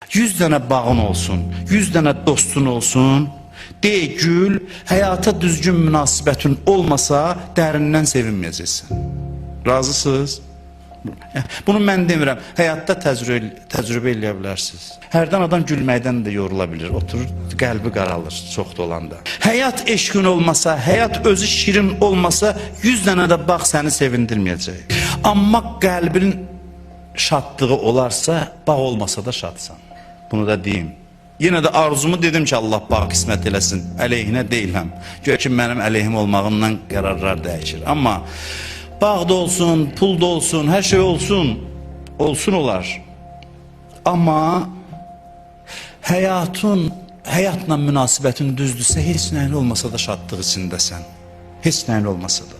100 dənə bağın olsun, 100 dənə dostun olsun. De, gül, həyata düzgün münasibətin olmasa dərindən sevinməyəcəksən. Razısınız? Bunu mən demirəm, həyatda təcrübə eləyə bilərsiniz. Hərdən adam gülməkdən də yorula bilir, oturur, qəlbi qaralır çox da olanda. Həyat eşqin olmasa, həyat özü şirin olmasa, 100 dənə də bağ səni sevindirməyəcək. Amma qəlbinin şadlığı olarsa, bağ olmasa da şadsan. Bunu da deyim. Yenə də arzumu dedim ki, Allah bağ qismət eləsin, əleyhinə deyiləm. Gör ki, mənim əleyhim olmağımdan qərarlar dəyişir. Amma bağ da olsun, pul da olsun, hər şey olsun, olsun olar. Amma həyatla münasibətin düzdürsə, heç nəyin olmasa da şadlıq içindəsən. Heç nəyin olmasa da.